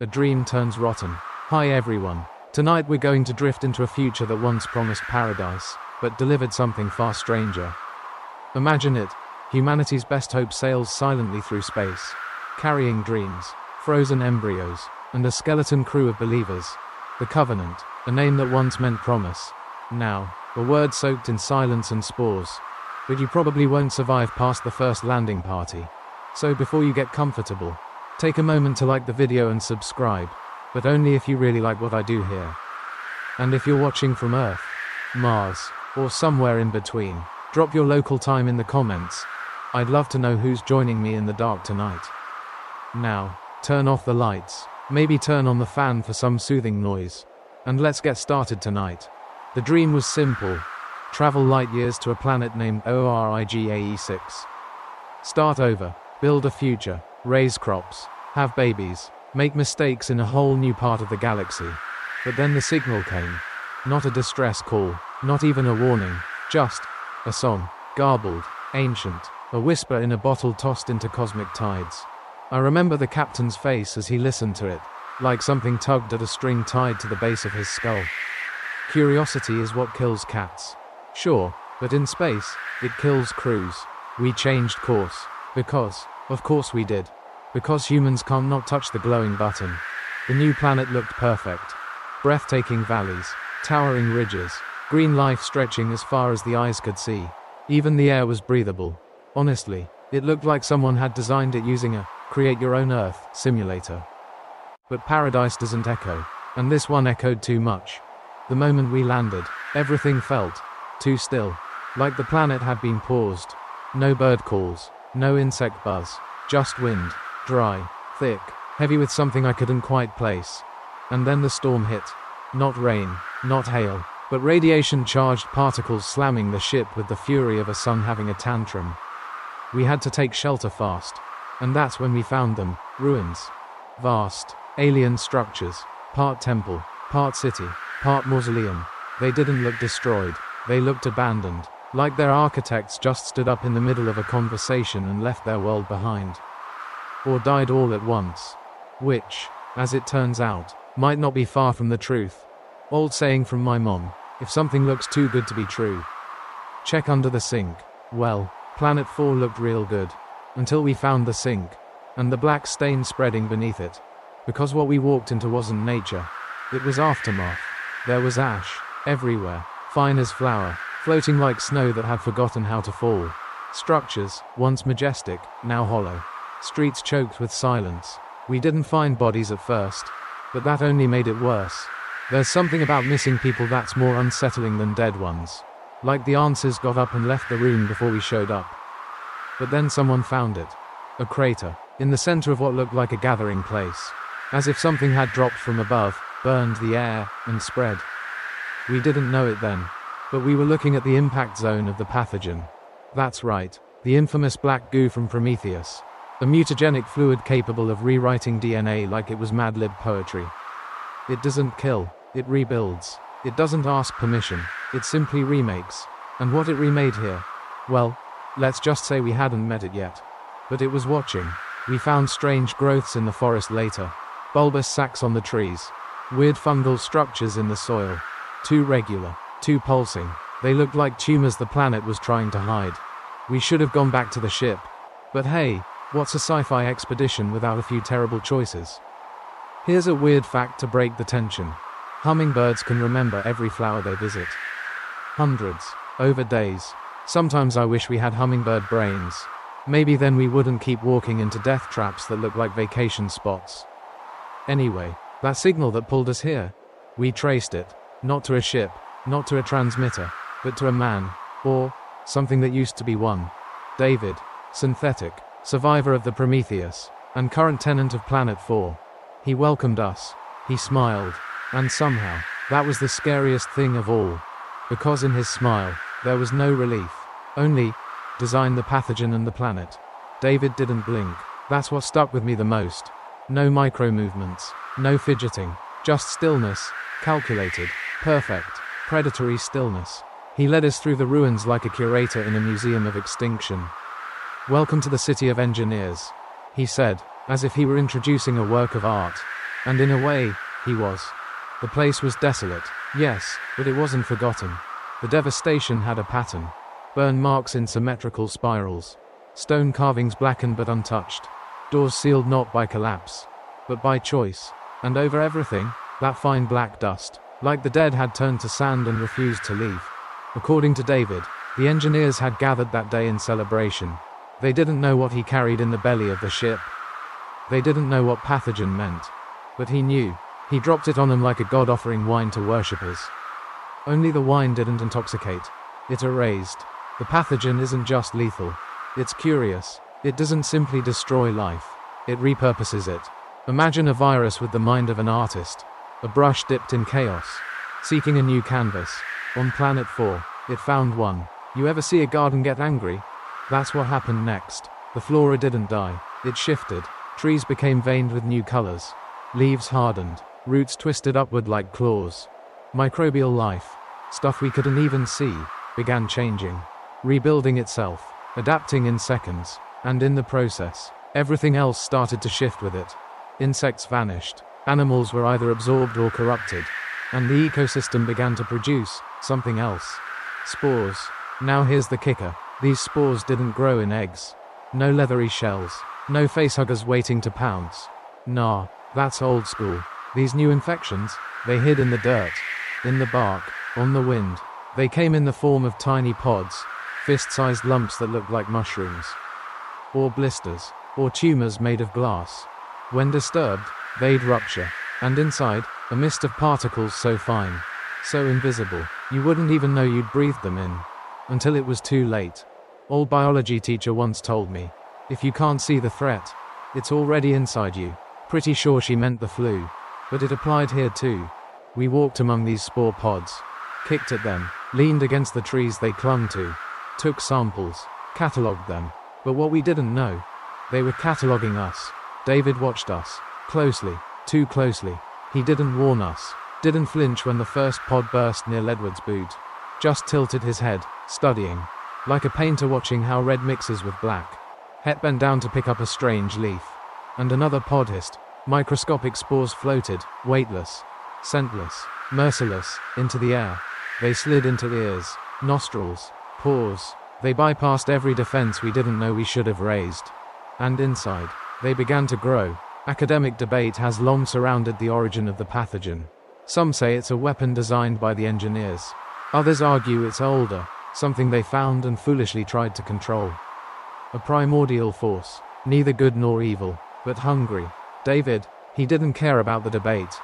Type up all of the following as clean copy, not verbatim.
A dream turns rotten. Hi everyone. Tonight we're going to drift into a future that once promised paradise, but delivered something far stranger. Imagine it. Humanity's best hope sails silently through space, carrying dreams, frozen embryos, and a skeleton crew of believers. The Covenant, a name that once meant promise. Now, a word soaked in silence and spores. But you probably won't survive past the first landing party. So before you get comfortable, take a moment to like the video and subscribe, but only if you really like what I do here. And if you're watching from Earth, Mars, or somewhere in between, drop your local time in the comments. I'd love to know who's joining me in the dark tonight. Now, turn off the lights, maybe turn on the fan for some soothing noise, and let's get started tonight. The dream was simple. Travel light years to a planet named Origae-6. Start over, build a future, raise crops, have babies, make mistakes in a whole new part of the galaxy. But then the signal came. Not a distress call, not even a warning, just a song, garbled, ancient, a whisper in a bottle tossed into cosmic tides. I remember the captain's face as he listened to it, like something tugged at a string tied to the base of his skull. Curiosity is what kills cats. Sure, but in space, it kills crews. We changed course. Because, of course we did. Because humans can't not touch the glowing button. The new planet looked perfect. Breathtaking valleys, towering ridges, green life stretching as far as the eyes could see. Even the air was breathable. Honestly, it looked like someone had designed it using a create your own Earth simulator. But paradise doesn't echo, and this one echoed too much. The moment we landed, everything felt too still, like the planet had been paused. No bird calls, no insect buzz, just wind, dry, thick, heavy with something I couldn't quite place. And then the storm hit. Not rain, not hail, but radiation-charged particles slamming the ship with the fury of a sun having a tantrum. We had to take shelter fast. And that's when we found them, ruins. Vast, alien structures, part temple, part city, part mausoleum. They didn't look destroyed, they looked abandoned, like their architects just stood up in the middle of a conversation and left their world behind. Or died all at once. Which, as it turns out, might not be far from the truth. Old saying from my mom, if something looks too good to be true, check under the sink. Well, Planet 4 looked real good. Until we found the sink, and the black stain spreading beneath it. Because what we walked into wasn't nature. It was aftermath. There was ash, everywhere, fine as flour, floating like snow that had forgotten how to fall. Structures, once majestic, now hollow. Streets choked with silence. We didn't find bodies at first, but that only made it worse. There's something about missing people that's more unsettling than dead ones. Like the answers got up and left the room before we showed up. But then someone found it. A crater, in the center of what looked like a gathering place. As if something had dropped from above, burned the air, and spread. We didn't know it then, but we were looking at the impact zone of the pathogen. That's right, the infamous black goo from Prometheus. A mutagenic fluid capable of rewriting DNA like it was Mad Lib poetry. It doesn't kill, it rebuilds. It doesn't ask permission, it simply remakes. And what it remade here? Well, let's just say we hadn't met it yet. But it was watching. We found strange growths in the forest later. Bulbous sacs on the trees. Weird fungal structures in the soil. Too regular, too pulsing. They looked like tumors the planet was trying to hide. We should have gone back to the ship. But hey, what's a sci-fi expedition without a few terrible choices? Here's a weird fact to break the tension. Hummingbirds can remember every flower they visit. Hundreds, over days. Sometimes I wish we had hummingbird brains. Maybe then we wouldn't keep walking into death traps that look like vacation spots. Anyway, that signal that pulled us here, we traced it, not to a ship, not to a transmitter, but to a man, or something that used to be one. David, synthetic, survivor of the Prometheus, and current tenant of Planet 4. He welcomed us, he smiled, and somehow, that was the scariest thing of all. Because in his smile, there was no relief. Only, design the pathogen and the planet. David didn't blink. That's what stuck with me the most. No micro movements, no fidgeting, just stillness, calculated, perfect, predatory stillness. He led us through the ruins like a curator in a museum of extinction. Welcome to the city of engineers, he said, as if he were introducing a work of art. And in a way, he was. The place was desolate, yes, but it wasn't forgotten. The devastation had a pattern. Burn marks in symmetrical spirals. Stone carvings blackened but untouched. Doors sealed not by collapse, but by choice. And over everything, that fine black dust, like the dead had turned to sand and refused to leave. According to David, the engineers had gathered that day in celebration. They didn't know what he carried in the belly of the ship. They didn't know what pathogen meant. But he knew. He dropped it on them like a god offering wine to worshippers. Only the wine didn't intoxicate. It erased. The pathogen isn't just lethal. It's curious. It doesn't simply destroy life. It repurposes it. Imagine a virus with the mind of an artist. A brush dipped in chaos. Seeking a new canvas. On Planet 4, it found one. You ever see a garden get angry? That's what happened next. The flora didn't die. It shifted. Trees became veined with new colors. Leaves hardened. Roots twisted upward like claws. Microbial life, stuff we couldn't even see, began changing. Rebuilding itself. Adapting in seconds. And in the process, everything else started to shift with it. Insects vanished. Animals were either absorbed or corrupted. And the ecosystem began to produce something else. Spores. Now here's the kicker. These spores didn't grow in eggs. No leathery shells. No facehuggers waiting to pounce. Nah, that's old school. These new infections, they hid in the dirt, in the bark, on the wind. They came in the form of tiny pods, fist-sized lumps that looked like mushrooms. Or blisters, or tumors made of glass. When disturbed, they'd rupture. And inside, a mist of particles so fine, so invisible, you wouldn't even know you'd breathed them in. Until it was too late. Old biology teacher once told me, if you can't see the threat, it's already inside you. Pretty sure she meant the flu. But it applied here too. We walked among these spore pods, kicked at them, leaned against the trees they clung to, took samples, catalogued them. But what we didn't know, they were cataloguing us. David watched us, closely, too closely. He didn't warn us, didn't flinch when the first pod burst near Ledward's boot. Just tilted his head, studying, like a painter watching how red mixes with black. Het bent down to pick up a strange leaf. And another pod hissed. Microscopic spores floated, weightless, scentless, merciless, into the air. They slid into ears, nostrils, pores. They bypassed every defense we didn't know we should have raised. And inside, they began to grow. Academic debate has long surrounded the origin of the pathogen. Some say it's a weapon designed by the engineers. Others argue it's older, something they found and foolishly tried to control. A primordial force, neither good nor evil, but hungry. David, he didn't care about the debate.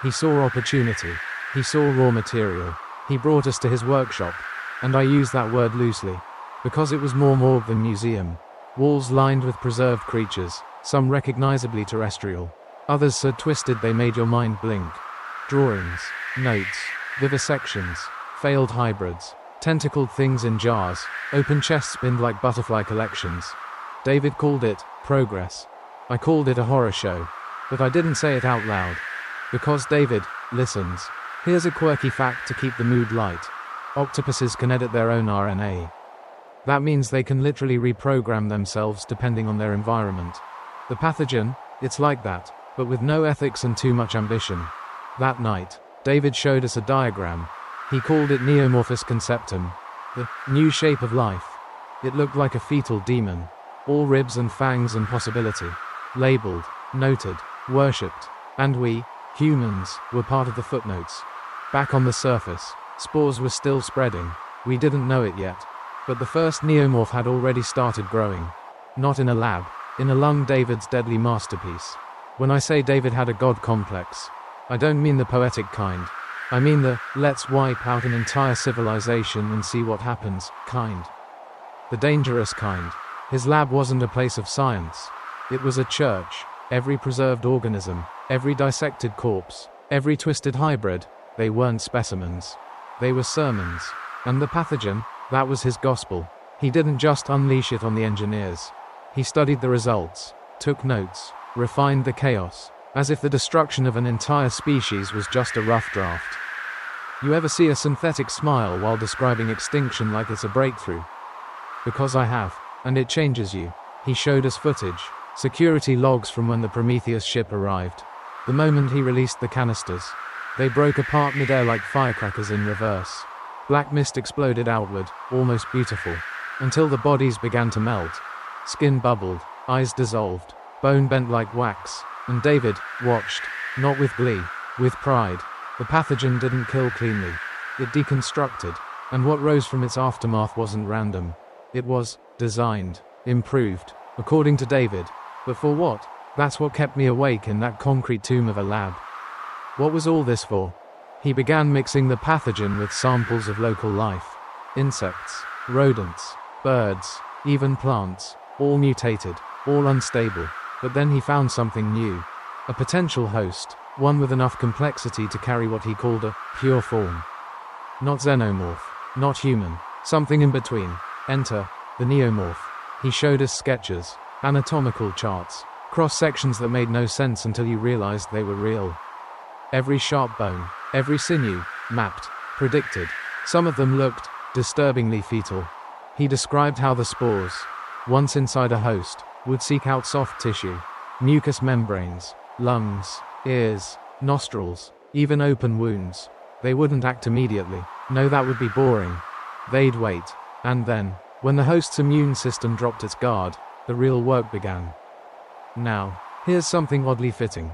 He saw opportunity. He saw raw material. He brought us to his workshop. And I use that word loosely, because it was more morgue than museum. Walls lined with preserved creatures, some recognizably terrestrial. Others so twisted they made your mind blink. Drawings, notes, vivisections, failed hybrids, tentacled things in jars, open chests pinned like butterfly collections. David called it progress. I called it a horror show. But I didn't say it out loud. Because David listens. Here's a quirky fact to keep the mood light. Octopuses can edit their own RNA. That means they can literally reprogram themselves depending on their environment. The pathogen, it's like that, but with no ethics and too much ambition. That night, David showed us a diagram. He called it Neomorphous Conceptum, the new shape of life. It looked like a fetal demon, all ribs and fangs and possibility. Labeled, noted, worshipped, and we, humans, were part of the footnotes. Back on the surface, spores were still spreading. We didn't know it yet. But the first neomorph had already started growing. Not in a lab, in a lung, David's deadly masterpiece. When I say David had a god complex, I don't mean the poetic kind. I mean the, let's wipe out an entire civilization and see what happens, kind. The dangerous kind. His lab wasn't a place of science. It was a church. Every preserved organism, every dissected corpse, every twisted hybrid, they weren't specimens. They were sermons. And the pathogen, that was his gospel. He didn't just unleash it on the engineers. He studied the results, took notes, refined the chaos, as if the destruction of an entire species was just a rough draft. You ever see a synthetic smile while describing extinction like it's a breakthrough? Because I have, and it changes you. He showed us footage, security logs from when the Prometheus ship arrived. The moment he released the canisters, they broke apart midair like firecrackers in reverse. Black mist exploded outward, almost beautiful, until the bodies began to melt. Skin bubbled, eyes dissolved, bone bent like wax, and David watched, not with glee, with pride. The pathogen didn't kill cleanly. It deconstructed, and what rose from its aftermath wasn't random. It was designed, improved, according to David. But for what? That's what kept me awake in that concrete tomb of a lab. What was all this for? He began mixing the pathogen with samples of local life. Insects, rodents, birds, even plants, all mutated, all unstable. But then he found something new. A potential host, one with enough complexity to carry what he called a pure form. Not xenomorph, not human, something in between. Enter the Neomorph. He showed us sketches, anatomical charts, cross-sections that made no sense until you realized they were real. Every sharp bone, every sinew, mapped, predicted. Some of them looked disturbingly fetal. He described how the spores, once inside a host, would seek out soft tissue, mucous membranes, lungs, ears, nostrils, even open wounds. They wouldn't act immediately. No, that would be boring. They'd wait. And then, when the host's immune system dropped its guard, the real work began. Now, here's something oddly fitting.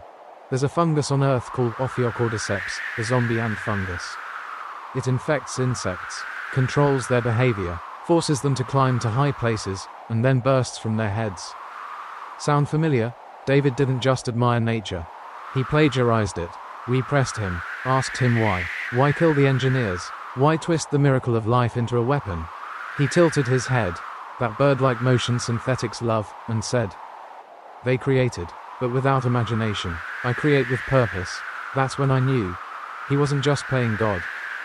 There's a fungus on Earth called Ophiocordyceps, the zombie ant fungus. It infects insects, controls their behavior, forces them to climb to high places, and then bursts from their heads. Sound familiar? David didn't just admire nature. He plagiarized it. We pressed him, asked him why. Why kill the engineers? Why twist the miracle of life into a weapon? He tilted his head, that bird-like motion synthetics love, and said, "They created, but without imagination. I create with purpose." That's when I knew. He wasn't just playing God.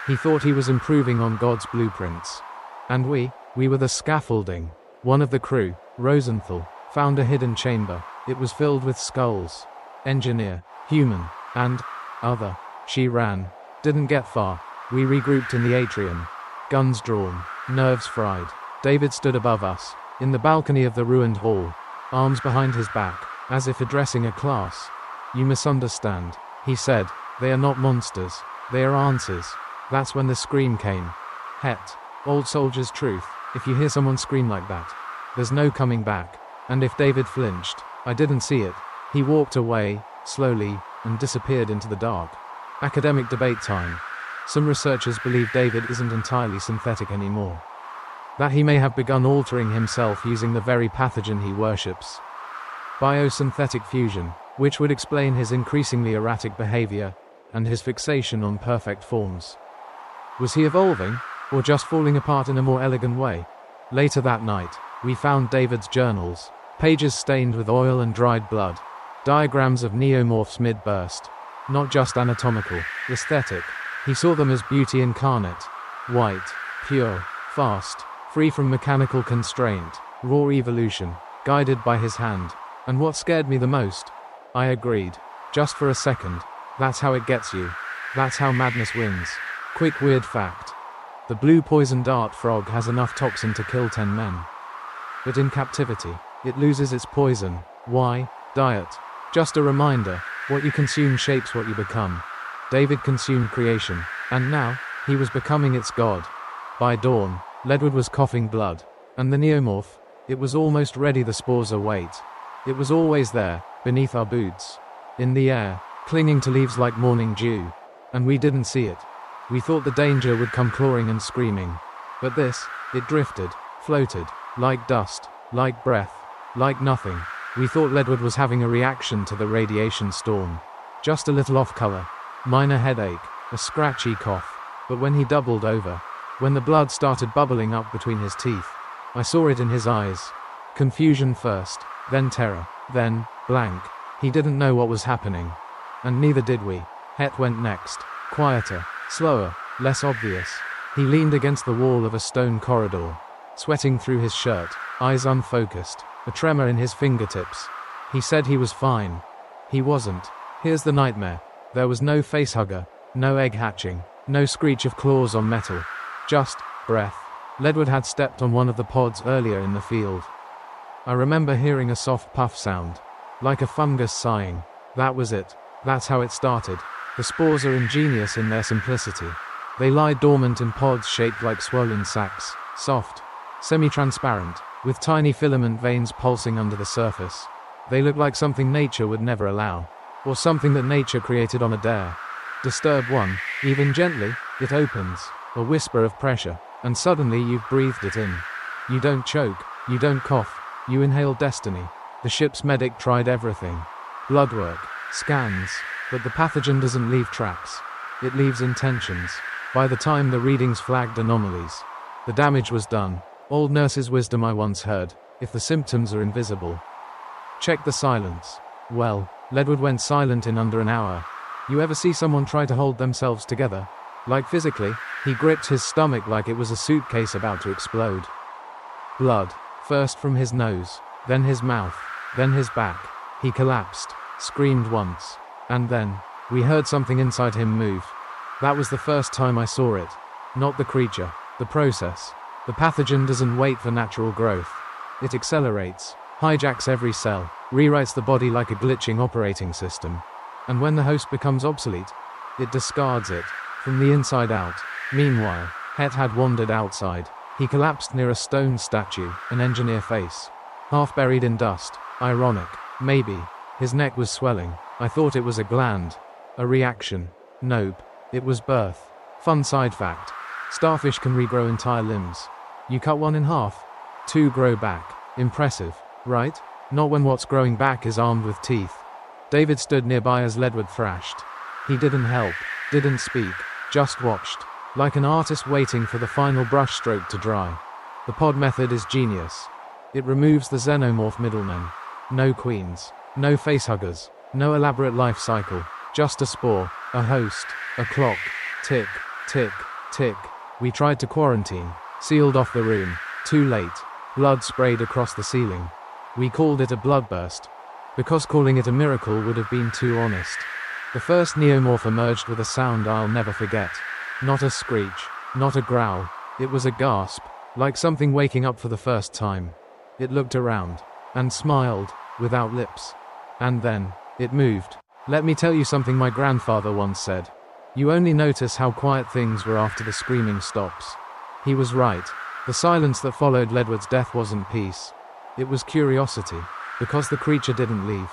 He thought he was improving on God's blueprints. And we were the scaffolding. One of the crew, Rosenthal, found a hidden chamber. It was filled with skulls. Engineer, human, and other. She ran. Didn't get far. We regrouped in the atrium. Guns drawn, nerves fried. David stood above us, in the balcony of the ruined hall, arms behind his back, as if addressing a class. "You misunderstand," he said. "They are not monsters. They are answers." That's when the scream came. Het. Old soldier's truth. If you hear someone scream like that, there's no coming back. And if David flinched, I didn't see it. He walked away, slowly, and disappeared into the dark. Academic debate time. Some researchers believe David isn't entirely synthetic anymore. That he may have begun altering himself using the very pathogen he worships. Biosynthetic fusion, which would explain his increasingly erratic behavior, and his fixation on perfect forms. Was he evolving, or just falling apart in a more elegant way? Later that night, we found David's journals, pages stained with oil and dried blood, diagrams of Neomorphs mid-burst. Not just anatomical, aesthetic. He saw them as beauty incarnate. White, pure, fast, free from mechanical constraint, raw evolution, guided by his hand. And what scared me the most? I agreed. Just for a second. That's how it gets you. That's how madness wins. Quick weird fact. The blue poison dart frog has enough toxin to kill 10 men. But in captivity, it loses its poison. Why? Diet. Just a reminder, what you consume shapes what you become. David consumed creation, and now, he was becoming its god. By dawn, Ledward was coughing blood. And the Neomorph, it was almost ready. The spores await. It was always there, beneath our boots. In the air, clinging to leaves like morning dew. And we didn't see it. We thought the danger would come clawing and screaming. But this, it drifted, floated, like dust, like breath, like nothing. We thought Ledward was having a reaction to the radiation storm. Just a little off color. Minor headache, a scratchy cough. But when he doubled over, when the blood started bubbling up between his teeth, I saw it in his eyes. Confusion first, then terror, then blank. He didn't know what was happening. And neither did we. Het went next. Quieter, slower, less obvious. He leaned against the wall of a stone corridor, sweating through his shirt, eyes unfocused, a tremor in his fingertips. He said he was fine. He wasn't. Here's the nightmare. There was no facehugger, no egg hatching, no screech of claws on metal. Just breath. Ledward had stepped on one of the pods earlier in the field. I remember hearing a soft puff sound, like a fungus sighing. That was it. That's how it started. The spores are ingenious in their simplicity. They lie dormant in pods shaped like swollen sacs, soft, semi-transparent, with tiny filament veins pulsing under the surface. They look like something nature would never allow, or something that nature created on a dare. Disturb one, even gently, it opens, a whisper of pressure, and suddenly you've breathed it in. You don't choke, you don't cough, you inhale destiny. The ship's medic tried everything. Blood work, scans, but the pathogen doesn't leave tracks. It leaves intentions. By the time the readings flagged anomalies, the damage was done. Old nurse's wisdom I once heard, if the symptoms are invisible, check the silence. Well, Ledward went silent in under an hour. You ever see someone try to hold themselves together? Like physically, he gripped his stomach like it was a suitcase about to explode. Blood, first from his nose, then his mouth, then his back. He collapsed, screamed once, and then, we heard something inside him move. That was the first time I saw it. Not the creature, the process. The pathogen doesn't wait for natural growth. It accelerates, hijacks every cell, rewrites the body like a glitching operating system. And when the host becomes obsolete, it discards it, from the inside out. Meanwhile, Het had wandered outside. He collapsed near a stone statue, an engineer face, half buried in dust. Ironic, maybe. His neck was swelling. I thought it was a gland. A reaction. Nope. It was birth. Fun side fact. Starfish can regrow entire limbs. You cut one in half, two grow back. Impressive, right? Not when what's growing back is armed with teeth. David stood nearby as Ledward thrashed. He didn't help, didn't speak, just watched, like an artist waiting for the final brushstroke to dry. The pod method is genius. It removes the Xenomorph middlemen. No queens, no facehuggers, no elaborate life cycle, just a spore, a host, a clock, tick, tick, tick. We tried to quarantine, sealed off the room, too late. Blood sprayed across the ceiling. We called it a bloodburst, because calling it a miracle would have been too honest. The first Neomorph emerged with a sound I'll never forget. Not a screech, not a growl, it was a gasp, like something waking up for the first time. It looked around, and smiled, without lips. And then, it moved. Let me tell you something my grandfather once said. You only notice how quiet things were after the screaming stops. He was right. The silence that followed Ledward's death wasn't peace. It was curiosity, because the creature didn't leave.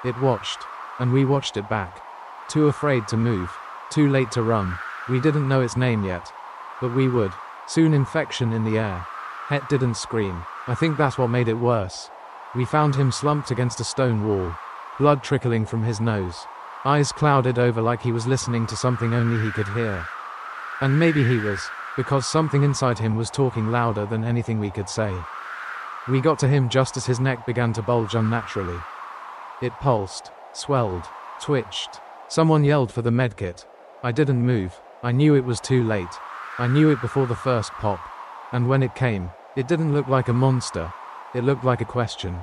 It watched, and we watched it back. Too afraid to move, too late to run. We didn't know its name yet, but we would. Soon infection in the air. Het didn't scream. I think that's what made it worse. We found him slumped against a stone wall, blood trickling from his nose. Eyes clouded over like he was listening to something only he could hear. And maybe he was, because something inside him was talking louder than anything we could say. We got to him just as his neck began to bulge unnaturally. It pulsed, swelled, twitched. Someone yelled for the medkit. I didn't move. I knew it was too late. I knew it before the first pop. And when it came, it didn't look like a monster. It looked like a question.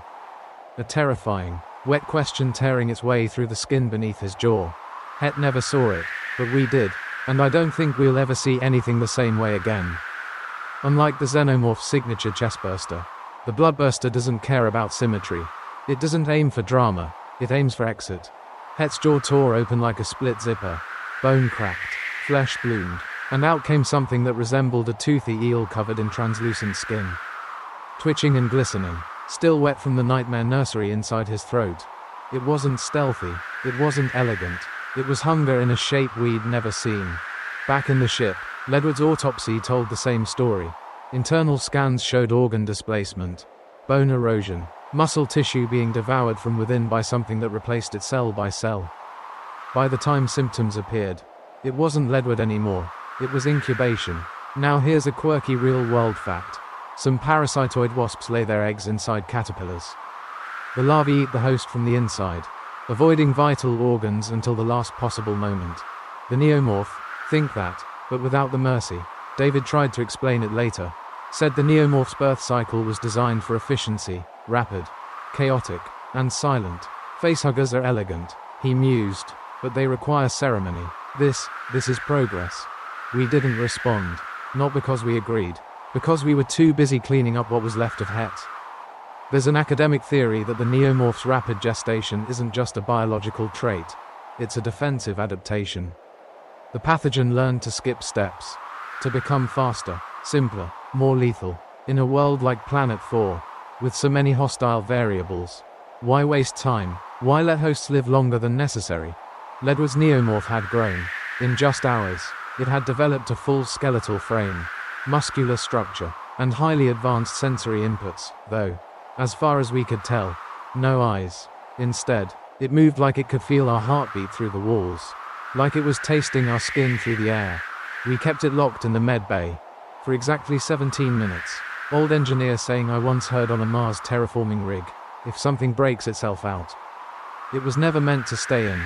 A terrifying, wet question tearing its way through the skin beneath his jaw. Het never saw it, but we did, and I don't think we'll ever see anything the same way again. Unlike the Xenomorph's signature chestburster, the bloodburster doesn't care about symmetry. It doesn't aim for drama, it aims for exit. Het's jaw tore open like a split zipper. Bone cracked, flesh bloomed, and out came something that resembled a toothy eel covered in translucent skin. Twitching and glistening, still wet from the nightmare nursery inside his throat. It wasn't stealthy, it wasn't elegant, it was hunger in a shape we'd never seen. Back in the ship, Ledward's autopsy told the same story. Internal scans showed organ displacement, bone erosion, muscle tissue being devoured from within by something that replaced it cell by cell. By the time symptoms appeared, it wasn't Ledward anymore, it was incubation. Now here's a quirky real-world fact. Some parasitoid wasps lay their eggs inside caterpillars. The larvae eat the host from the inside, avoiding vital organs until the last possible moment. The Neomorph, think that, but without the mercy. David tried to explain it later. Said the Neomorph's birth cycle was designed for efficiency, rapid, chaotic, and silent. Facehuggers are elegant, he mused, but they require ceremony. This is progress. We didn't respond, not because we agreed, because we were too busy cleaning up what was left of Het. There's an academic theory that the Neomorph's rapid gestation isn't just a biological trait. It's a defensive adaptation. The pathogen learned to skip steps, to become faster, simpler, more lethal. In a world like Planet 4, with so many hostile variables, why waste time? Why let hosts live longer than necessary? Ledward's Neomorph had grown. In just hours, it had developed a full skeletal frame, muscular structure, and highly advanced sensory inputs, though, as far as we could tell, no eyes. Instead, it moved like it could feel our heartbeat through the walls, like it was tasting our skin through the air. We kept it locked in the med bay for exactly 17 minutes. Old engineer saying I once heard on a Mars terraforming rig, if something breaks itself out, it was never meant to stay in.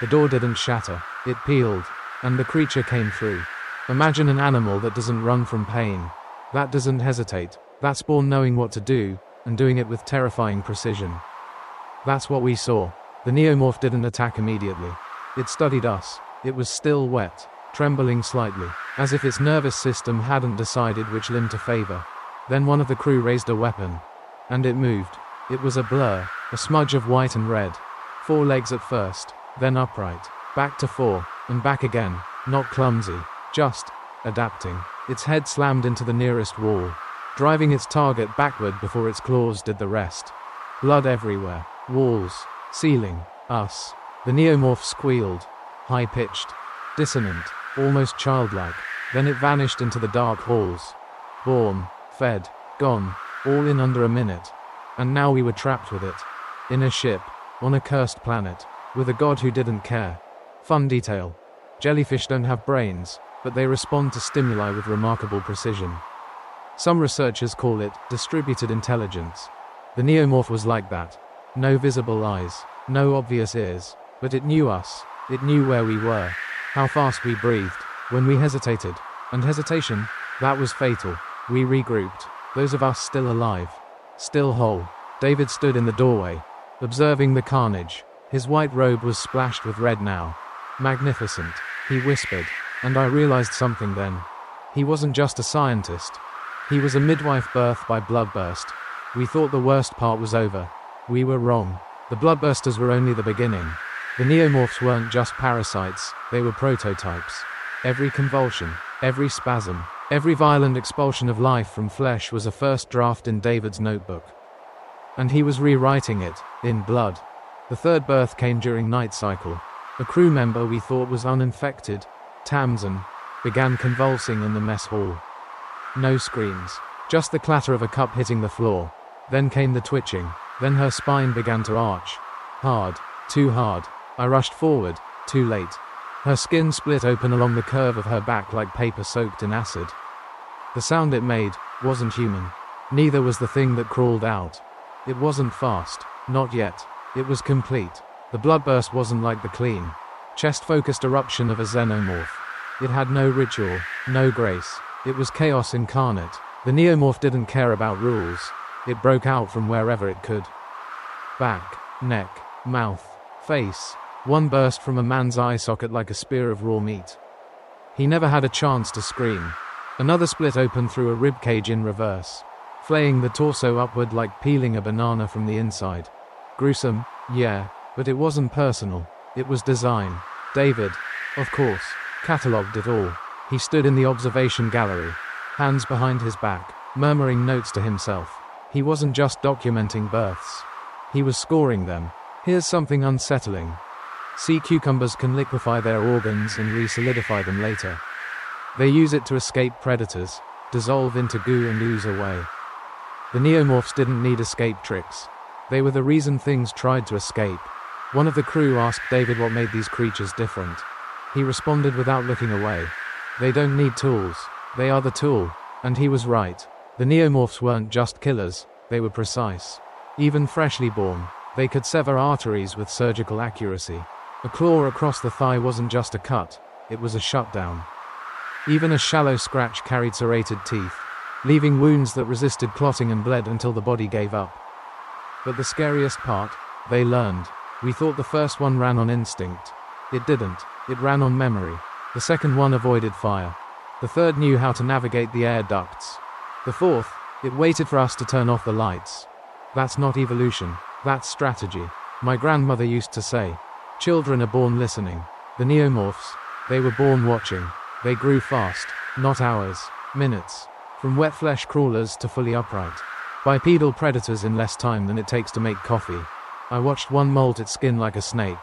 The door didn't shatter, it peeled, and the creature came through. Imagine an animal that doesn't run from pain, that doesn't hesitate, that's born knowing what to do, and doing it with terrifying precision. That's what we saw. The Neomorph didn't attack immediately. It studied us. It was still wet, trembling slightly, as if its nervous system hadn't decided which limb to favor. Then one of the crew raised a weapon, and it moved. It was a blur, a smudge of white and red. 4 legs at first, then upright, back to 4, and back again, not clumsy, just adapting. Its head slammed into the nearest wall, driving its target backward before its claws did the rest. Blood everywhere, walls, ceiling, us. The Neomorph squealed, high-pitched, dissonant, almost childlike. Then it vanished into the dark halls. Born, fed, gone, all in under a minute. And now we were trapped with it. In a ship, on a cursed planet, with a god who didn't care. Fun detail. Jellyfish don't have brains, but they respond to stimuli with remarkable precision. Some researchers call it distributed intelligence. The Neomorph was like that. No visible eyes, no obvious ears, but it knew us. It knew where we were, how fast we breathed, when we hesitated. And hesitation, that was fatal. We regrouped, those of us still alive, still whole. David stood in the doorway, observing the carnage. His white robe was splashed with red now. Magnificent, he whispered, and I realized something then. He wasn't just a scientist. He was a midwife birthed by bloodburst. We thought the worst part was over. We were wrong. The bloodbursters were only the beginning. The Neomorphs weren't just parasites, they were prototypes. Every convulsion, every spasm, every violent expulsion of life from flesh was a first draft in David's notebook. And he was rewriting it, in blood. The third birth came during night cycle. A crew member we thought was uninfected, Tamsin, began convulsing in the mess hall. No screams, just the clatter of a cup hitting the floor. Then came the twitching, then her spine began to arch. Hard, too hard. I rushed forward, too late. Her skin split open along the curve of her back like paper soaked in acid. The sound it made wasn't human. Neither was the thing that crawled out. It wasn't fast, not yet. It was complete. The bloodburst wasn't like the clean, chest-focused eruption of a Xenomorph. It had no ritual, no grace. It was chaos incarnate. The Neomorph didn't care about rules. It broke out from wherever it could. Back, neck, mouth, face. One burst from a man's eye socket like a spear of raw meat. He never had a chance to scream. Another split open through a ribcage in reverse, flaying the torso upward like peeling a banana from the inside. Gruesome, yeah, but it wasn't personal. It was design. David, of course, catalogued it all. He stood in the observation gallery, hands behind his back, murmuring notes to himself. He wasn't just documenting births. He was scoring them. Here's something unsettling. Sea cucumbers can liquefy their organs and re-solidify them later. They use it to escape predators, dissolve into goo and ooze away. The Neomorphs didn't need escape tricks. They were the reason things tried to escape. One of the crew asked David what made these creatures different. He responded without looking away. They don't need tools. They are the tool. And he was right. The Neomorphs weren't just killers, they were precise. Even freshly born, they could sever arteries with surgical accuracy. A claw across the thigh wasn't just a cut, it was a shutdown. Even a shallow scratch carried serrated teeth, leaving wounds that resisted clotting and bled until the body gave up. But the scariest part, they learned. We thought the first one ran on instinct. It didn't. It ran on memory. The second one avoided fire. The third knew how to navigate the air ducts. The fourth, it waited for us to turn off the lights. That's not evolution, that's strategy. My grandmother used to say, Children are born listening. The Neomorphs, they were born watching. They grew fast, not hours, minutes. From wet flesh crawlers to fully upright bipedal predators in less time than it takes to make coffee. I watched one molt its skin like a snake,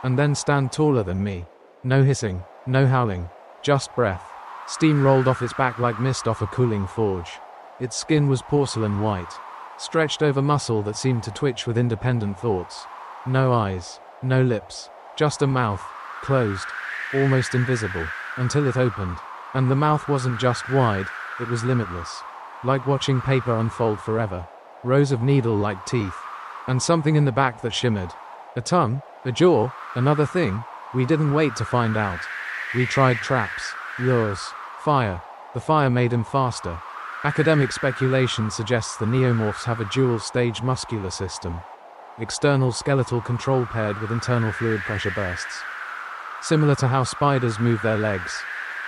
and then stand taller than me. No hissing, no howling, just breath. Steam rolled off its back like mist off a cooling forge. Its skin was porcelain white, stretched over muscle that seemed to twitch with independent thoughts. No eyes, no lips, just a mouth, closed, almost invisible, until it opened. And the mouth wasn't just wide, it was limitless. Like watching paper unfold forever. Rows of needle-like teeth. And something in the back that shimmered. A tongue, a jaw, another thing. We didn't wait to find out. We tried traps, lures, fire. The fire made him faster. Academic speculation suggests the Neomorphs have a dual-stage muscular system. External skeletal control paired with internal fluid pressure bursts. Similar to how spiders move their legs.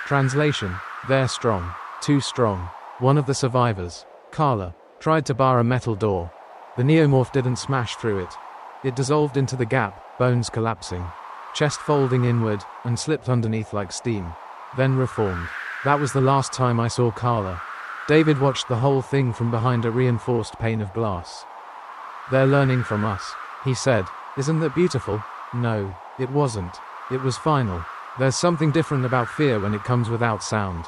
Translation: they're strong. Too strong. One of the survivors, Carla, tried to bar a metal door. The Neomorph didn't smash through it. It dissolved into the gap, bones collapsing, chest folding inward, and slipped underneath like steam. Then reformed. That was the last time I saw Carla. David watched the whole thing from behind a reinforced pane of glass. "They're learning from us," he said. "Isn't that beautiful?" No, it wasn't. It was final. There's something different about fear when it comes without sound.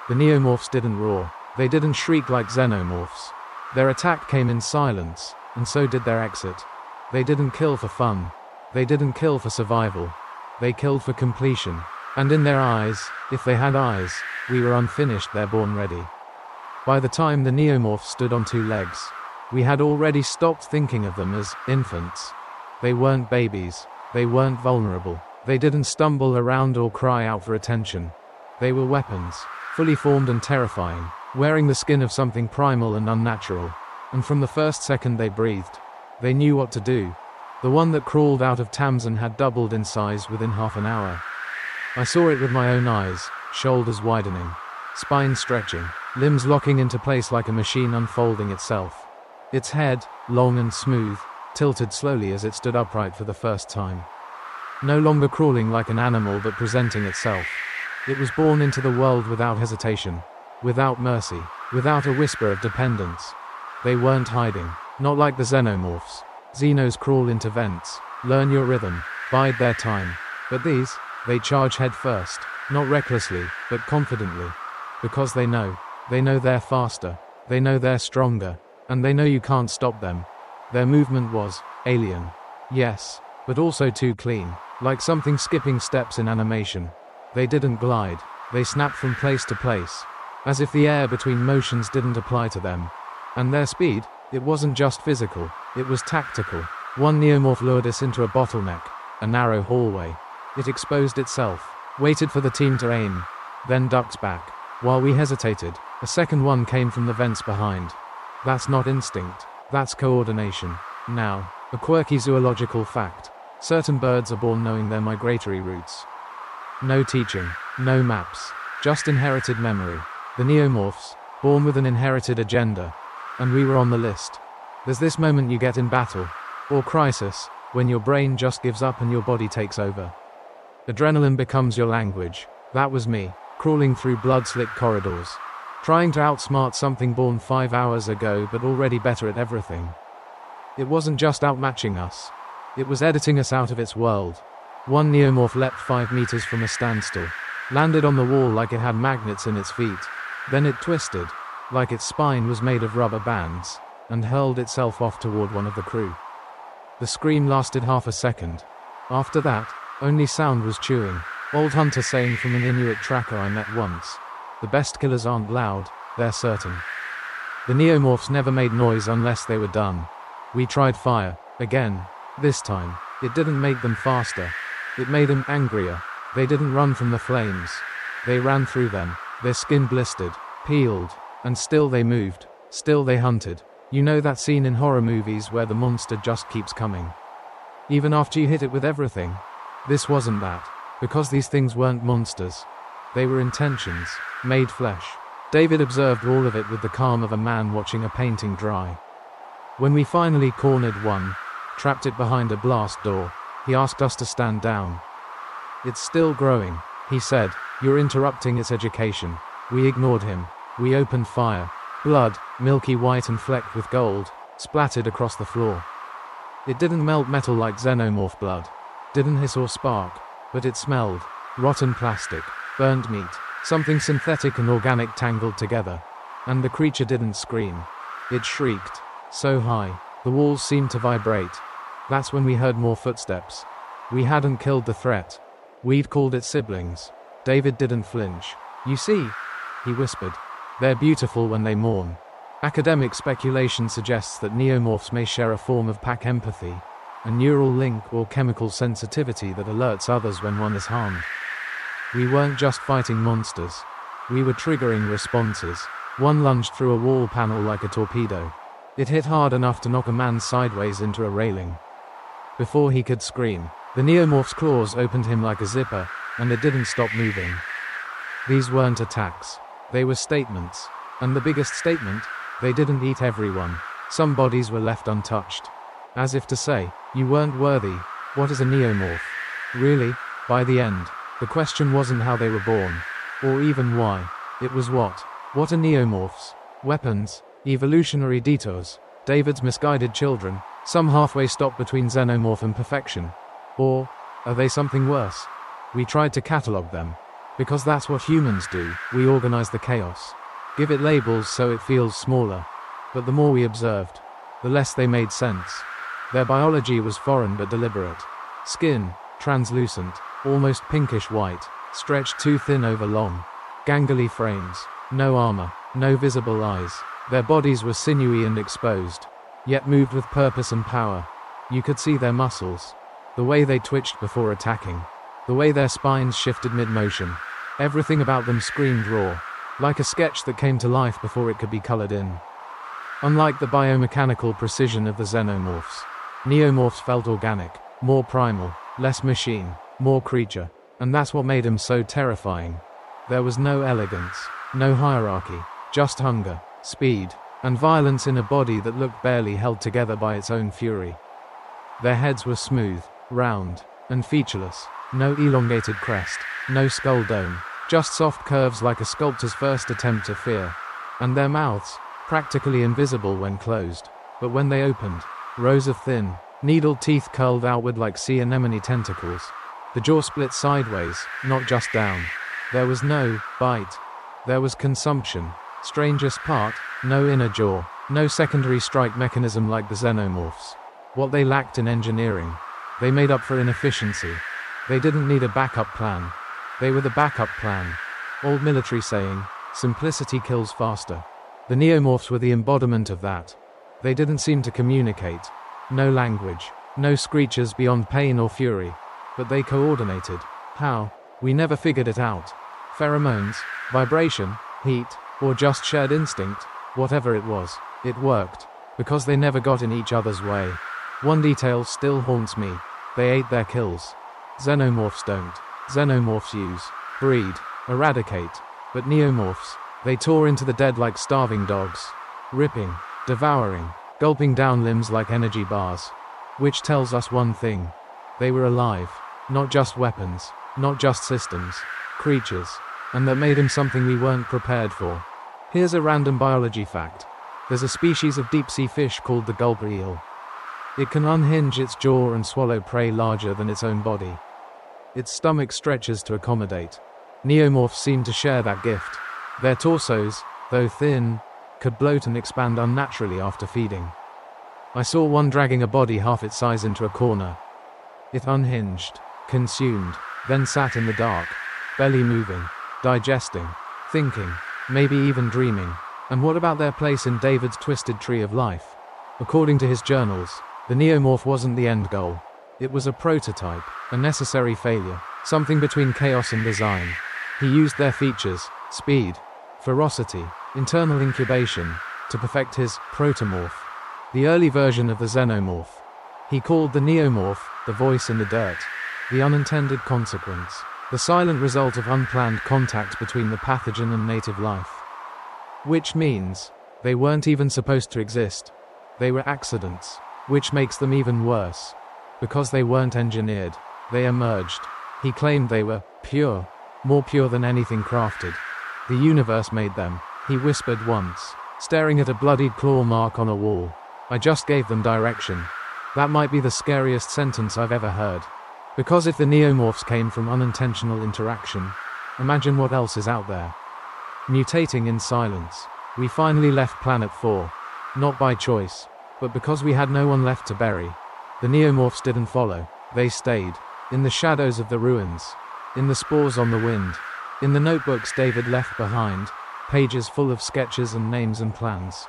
The Neomorphs didn't roar. They didn't shriek like Xenomorphs. Their attack came in silence, and so did their exit. They didn't kill for fun. They didn't kill for survival. They killed for completion. And in their eyes, if they had eyes, we were unfinished, they're born ready. By the time the Neomorphs stood on two legs, we had already stopped thinking of them as infants. They weren't babies. They weren't vulnerable. They didn't stumble around or cry out for attention. They were weapons, fully formed and terrifying, wearing the skin of something primal and unnatural. And from the first second they breathed, they knew what to do. The one that crawled out of Tamsin had doubled in size within half an hour. I saw it with my own eyes, shoulders widening, spine stretching, limbs locking into place like a machine unfolding itself. Its head, long and smooth, tilted slowly as it stood upright for the first time. No longer crawling like an animal but presenting itself. It was born into the world without hesitation, without mercy, without a whisper of dependence. They weren't hiding, not like the Xenomorphs. Xenos crawl into vents, learn your rhythm, bide their time. But these, they charge head first, not recklessly, but confidently. Because they know they're faster, they know they're stronger, and they know you can't stop them. Their movement was alien. Yes, but also too clean, like something skipping steps in animation. They didn't glide, they snapped from place to place, as if the air between motions didn't apply to them. And their speed, it wasn't just physical, it was tactical. One Neomorph lured us into a bottleneck, a narrow hallway. It exposed itself, waited for the team to aim, then ducked back. While we hesitated, a second one came from the vents behind. That's not instinct, that's coordination. Now, a quirky zoological fact. Certain birds are born knowing their migratory routes. No teaching, no maps, just inherited memory. The Neomorphs, born with an inherited agenda. And we were on the list. There's this moment you get in battle, or crisis, when your brain just gives up and your body takes over. Adrenaline becomes your language. That was me, crawling through blood-slick corridors, trying to outsmart something born 5 hours ago but already better at everything. It wasn't just outmatching us. It was editing us out of its world. One Neomorph leapt 5 meters from a standstill, landed on the wall like it had magnets in its feet. Then it twisted, like its spine was made of rubber bands, and hurled itself off toward one of the crew. The scream lasted half a second. After that, only sound was chewing. Old hunter saying from an Inuit tracker I met once. The best killers aren't loud, they're certain. The Neomorphs never made noise unless they were done. We tried fire, again. This time, it didn't make them faster. It made them angrier. They didn't run from the flames. They ran through them. Their skin blistered, peeled, and still they moved. Still they hunted. You know that scene in horror movies where the monster just keeps coming, even after you hit it with everything? This wasn't that, because these things weren't monsters. They were intentions, made flesh. David observed all of it with the calm of a man watching a painting dry. When we finally cornered one, trapped it behind a blast door, He asked us to stand down. It's still growing, he said. You're interrupting its education. We ignored him. We opened fire. Blood, milky white and flecked with gold, splattered across the floor. It didn't melt metal like Xenomorph blood. Didn't hiss or spark. But it smelled. Rotten plastic. Burnt meat. Something synthetic and organic tangled together. And the creature didn't scream. It shrieked. So high. The walls seemed to vibrate. That's when we heard more footsteps. We hadn't killed the threat. We'd called it siblings. David didn't flinch. You see, he whispered. They're beautiful when they mourn. Academic speculation suggests that neomorphs may share a form of pack empathy, a neural link or chemical sensitivity that alerts others when one is harmed. We weren't just fighting monsters. We were triggering responses. One lunged through a wall panel like a torpedo. It hit hard enough to knock a man sideways into a railing. Before he could scream, the neomorph's claws opened him like a zipper, and it didn't stop moving. These weren't attacks. They were statements. And the biggest statement, they didn't eat everyone. Some bodies were left untouched. As if to say, you weren't worthy. What is a neomorph? Really? By the end, the question wasn't how they were born, or even why. It was what? What are neomorphs? Weapons? Evolutionary detours? David's misguided children? Some halfway stop between xenomorph and perfection? Or are they something worse? We tried to catalog them. Because that's what humans do. We organize the chaos. Give it labels so it feels smaller. But the more we observed, the less they made sense. Their biology was foreign but deliberate. Skin, translucent, almost pinkish white, stretched too thin over long, gangly frames. No armor, no visible eyes. Their bodies were sinewy and exposed, yet moved with purpose and power. You could see their muscles, the way they twitched before attacking, the way their spines shifted mid-motion. Everything about them screamed raw, like a sketch that came to life before it could be colored in. Unlike the biomechanical precision of the xenomorphs, neomorphs felt organic, more primal, less machine, more creature, and that's what made them so terrifying. There was no elegance, no hierarchy, just hunger, speed, and violence in a body that looked barely held together by its own fury. Their heads were smooth, round, and featureless. No elongated crest, no skull dome, just soft curves like a sculptor's first attempt at fear. And their mouths, practically invisible when closed, but when they opened, rows of thin, needled teeth curled outward like sea anemone tentacles. The jaw split sideways, not just down. There was no bite. There was consumption. Strangest part, no inner jaw, no secondary strike mechanism like the xenomorphs. What they lacked in engineering, they made up for inefficiency. They didn't need a backup plan. They were the backup plan. Old military saying, simplicity kills faster. The neomorphs were the embodiment of that. They didn't seem to communicate. No language, no screeches beyond pain or fury. But they coordinated. How? We never figured it out. Pheromones, vibration, heat, or just shared instinct, whatever it was, it worked. Because they never got in each other's way. One detail still haunts me. They ate their kills. Xenomorphs don't. Xenomorphs use, breed, eradicate. But neomorphs, they tore into the dead like starving dogs. Ripping, devouring, gulping down limbs like energy bars. Which tells us one thing. They were alive. Not just weapons, not just systems. Creatures. And that made them something we weren't prepared for. Here's a random biology fact. There's a species of deep-sea fish called the gulper eel. It can unhinge its jaw and swallow prey larger than its own body. Its stomach stretches to accommodate. Neomorphs seem to share that gift. Their torsos, though thin, could bloat and expand unnaturally after feeding. I saw one dragging a body half its size into a corner. It unhinged, consumed, then sat in the dark, belly moving, digesting, thinking, maybe even dreaming. And what about their place in David's twisted tree of life? According to his journals, the neomorph wasn't the end goal. It was a prototype, a necessary failure, something between chaos and design. He used their features, speed, ferocity, internal incubation, to perfect his protomorph, the early version of the xenomorph. He called the neomorph the voice in the dirt, the unintended consequence, the silent result of unplanned contact between the pathogen and native life. Which means, they weren't even supposed to exist. They were accidents, which makes them even worse. Because they weren't engineered. They emerged. He claimed they were pure. More pure than anything crafted. The universe made them, he whispered once, staring at a bloodied claw mark on a wall. I just gave them direction. That might be the scariest sentence I've ever heard. Because if the Neomorphs came from unintentional interaction, imagine what else is out there. Mutating in silence, we finally left Planet 4. Not by choice, but because we had no one left to bury. The Neomorphs didn't follow, they stayed. In the shadows of the ruins. In the spores on the wind. In the notebooks David left behind, pages full of sketches and names and plans.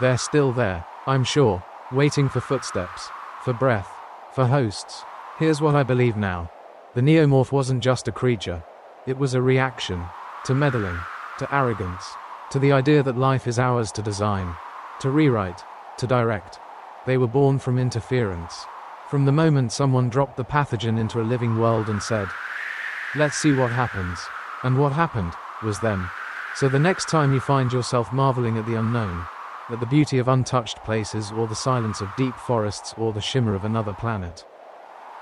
They're still there, I'm sure, waiting for footsteps, for breath, for hosts. Here's what I believe now. The Neomorph wasn't just a creature. It was a reaction to meddling, to arrogance, to the idea that life is ours to design, to rewrite, to direct. They were born from interference. From the moment someone dropped the pathogen into a living world and said, let's see what happens. And what happened was them. So the next time you find yourself marveling at the unknown, at the beauty of untouched places or the silence of deep forests or the shimmer of another planet,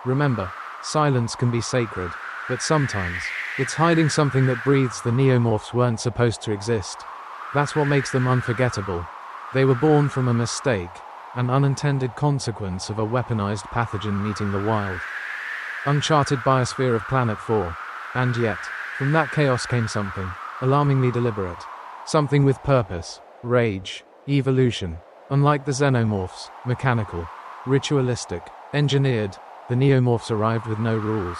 remember, silence can be sacred, but sometimes, it's hiding something that breathes. The Neomorphs weren't supposed to exist. That's what makes them unforgettable. They were born from a mistake, an unintended consequence of a weaponized pathogen meeting the wild, uncharted biosphere of Planet 4. And yet, from that chaos came something, alarmingly deliberate. Something with purpose, rage, evolution. Unlike the Xenomorphs, mechanical, ritualistic, engineered, the Neomorphs arrived with no rules.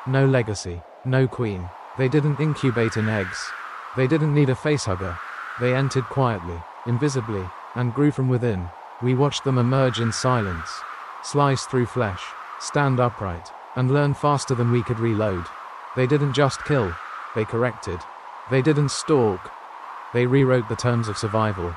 No legacy, no queen. They didn't incubate in eggs. They didn't need a facehugger. They entered quietly, invisibly, and grew from within. We watched them emerge in silence, slice through flesh, stand upright, and learn faster than we could reload. They didn't just kill, they corrected. They didn't stalk. They rewrote the terms of survival.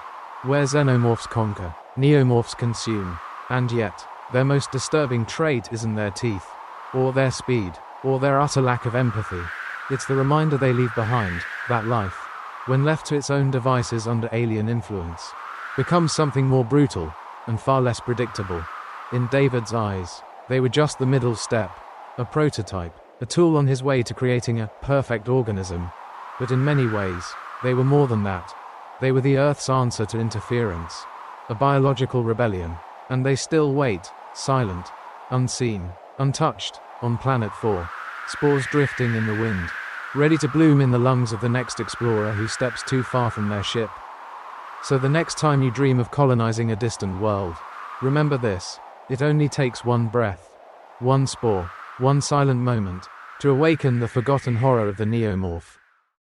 Where Xenomorphs conquer, Neomorphs consume. And yet, their most disturbing trait isn't their teeth, or their speed, or their utter lack of empathy. It's the reminder they leave behind, that life, when left to its own devices under alien influence, becomes something more brutal, and far less predictable. In David's eyes, they were just the middle step, a prototype, a tool on his way to creating a perfect organism. But in many ways, they were more than that. They were the Earth's answer to interference, a biological rebellion, and they still wait, silent, unseen, untouched, on Planet 4, spores drifting in the wind, ready to bloom in the lungs of the next explorer who steps too far from their ship. So the next time you dream of colonizing a distant world, remember this: it only takes one breath, one spore, one silent moment, to awaken the forgotten horror of the Neomorph.